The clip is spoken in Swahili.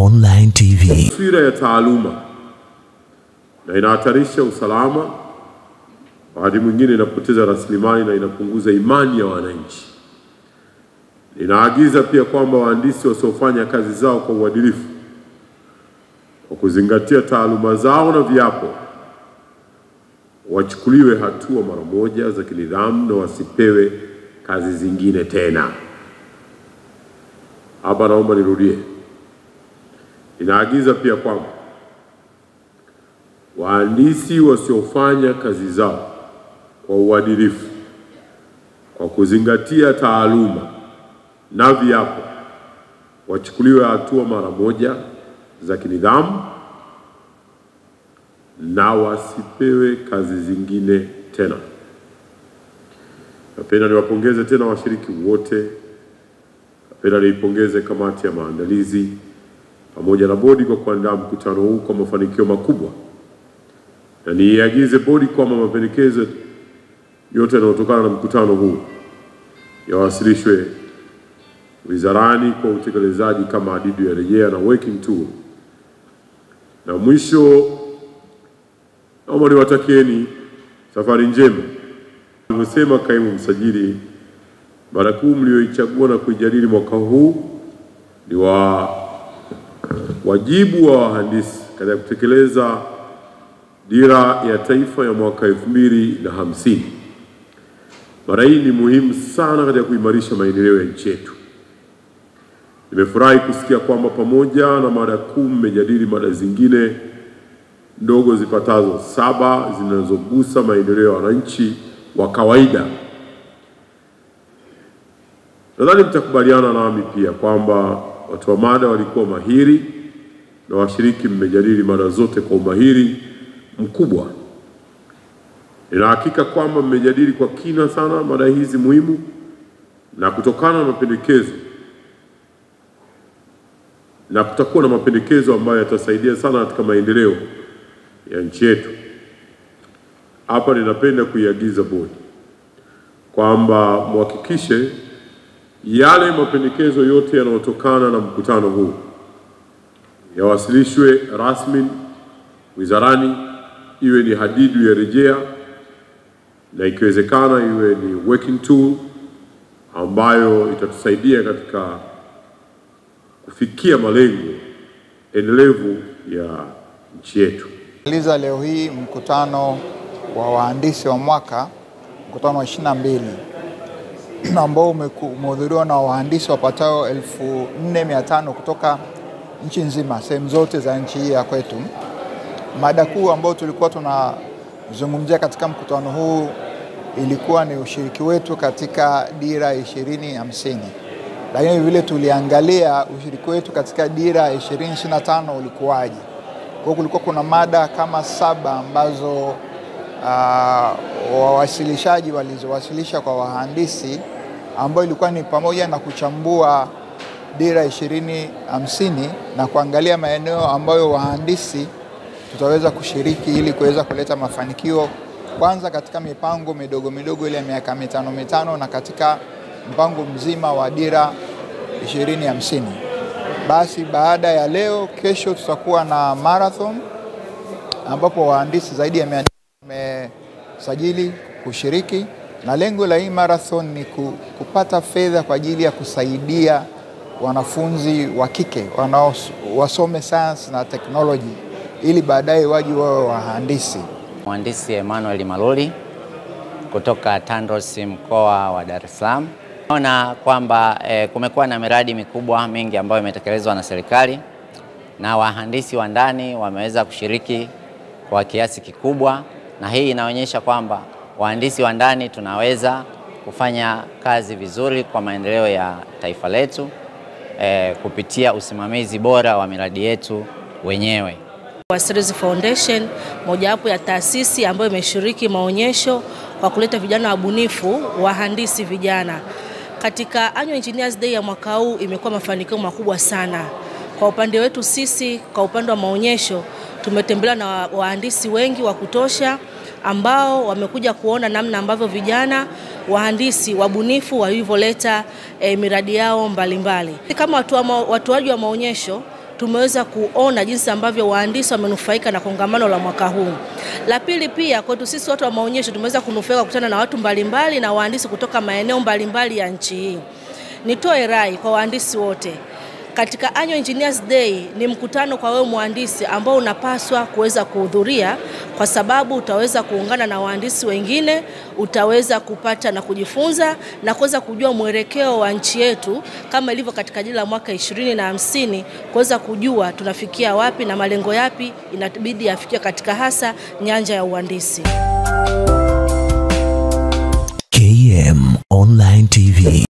Online TV. Taswira ya taaluma na inahatarisha usalama, wakati mwingine inapoteza rasilimali na inapunguza imani ya wananchi. Inaagiza pia kwamba wahandisi wasiofanya kazi zao kwa uadilifu, kwa kuzingatia taaluma zao na viapo, wachukuliwe hatua mara moja za kinidhamu na wasipewe kazi zingine tena. Hapa naomba nirudie. Inaagiza pia kwamba wahandisi wasiofanya kazi zao kwa uadilifu, kwa kuzingatia taaluma na viapo, wachukuliwe hatua mara moja za kinidhamu na wasipewe kazi zingine tena. Napenda niwapongeze tena washiriki wote. Napenda niipongeze kamati ya maandalizi pamoja na bodi kwa kuandaa mkutano huu kwa mafanikio makubwa, na niagize bodi kwamba mapendekezo yote yanayotokana na mkutano huu yawasilishwe wizarani kwa utekelezaji kama hadidu ya rejea na working tool. Na mwisho, naomba niwatakieni safari njema. Nimesema kaimu msajili, mada kuu mlioichagua na kuijadili mwaka huu ni wajibu wa wahandisi katika kutekeleza dira ya taifa ya mwaka 2050. Mada hii ni muhimu sana katika kuimarisha maendeleo ya nchi yetu. Nimefurahi kusikia kwamba pamoja na mada kuu mmejadili mada zingine ndogo zipatazo 7 zinazogusa maendeleo ya wananchi wa kawaida. Nadhani mtakubaliana nami pia kwamba watu wa mada walikuwa mahiri na washiriki mmejadili mada zote kwa umahiri mkubwa. Nina hakika kwamba mmejadili kwa kina sana mada hizi muhimu, na kutokana na mapendekezo na kutakuwa na mapendekezo ambayo yatasaidia sana katika maendeleo ya nchi yetu. Hapa ninapenda kuiagiza bodi kwamba muhakikishe yale mapendekezo yote yanayotokana na mkutano huu yawasilishwe rasmi wizarani, iwe ni hadidu ya rejea na ikiwezekana iwe ni working tool ambayo itatusaidia katika kufikia malengo endelevu ya nchi yetu. Liza leo hii mkutano wa wahandisi wa mwaka, mkutano wa 22 ambao umehudhuriwa na wahandisi wapatao 1400 kutoka nchi nzima, sehemu zote za nchi hii ya kwetu. Mada kuu ambayo tulikuwa tunazungumzia katika mkutano huu ilikuwa ni ushiriki wetu katika dira 2050. Lakini vile tuliangalia ushiriki wetu katika dira 2025 ulikuwaje. Kwa kulikuwa kuna mada kama 7 ambazo wawasilishaji walizowasilisha kwa wahandisi, ambayo ilikuwa ni pamoja na kuchambua dira 2050 na kuangalia maeneo ambayo wahandisi tutaweza kushiriki ili kuweza kuleta mafanikio, kwanza katika mipango midogo midogo ile ya miaka 5 na katika mpango mzima wa dira 2050. Basi baada ya leo, kesho tutakuwa na marathon ambapo wahandisi zaidi ya 100 wamesajili kushiriki, na lengo la hii marathon ni kupata fedha kwa ajili ya kusaidia wanafunzi wa kike wasome science na technology ili baadaye waje wawe wahandisi. Mhandisi Emmanuel Maloli kutoka TANROADS mkoa wa Dar es Salaam. Naona kwamba kumekuwa na miradi mikubwa mingi ambayo imetekelezwa na serikali, na wahandisi wa ndani wameweza kushiriki kwa kiasi kikubwa, na hii inaonyesha kwamba wahandisi wa ndani tunaweza kufanya kazi vizuri kwa maendeleo ya taifa letu kupitia usimamizi bora wa miradi yetu wenyewe. Wasirizi Foundation, mojawapo ya taasisi ambayo imeshiriki maonyesho kwa kuleta vijana wabunifu, wahandisi vijana. Katika Annual Engineers Day ya mwaka huu imekuwa mafanikio makubwa sana. Kwa upande wetu sisi, kwa upande wa maonyesho, tumetembelea na wahandisi wengi wa kutosha ambao wamekuja kuona namna ambavyo vijana wahandisi wabunifu walivyoleta miradi yao mbalimbali. Kama watuaji wa maonyesho, tumeweza kuona jinsi ambavyo wahandisi wamenufaika na kongamano la mwaka huu. La pili pia kwetu sisi watu wa maonyesho tumeweza kunufaika kukutana na watu mbalimbali na wahandisi kutoka maeneo mbalimbali ya nchi hii. Nitoe rai kwa wahandisi wote. Katika Annual Engineers Day ni mkutano kwa wewe mhandisi ambao unapaswa kuweza kuhudhuria, kwa sababu utaweza kuungana na wahandisi wengine, utaweza kupata na kujifunza na kuweza kujua mwelekeo wa nchi yetu kama ilivyo katika dira la mwaka 2050, kuweza kujua tunafikia wapi na malengo yapi inabidi yafikiwe katika hasa nyanja ya uhandisi. KM Online TV.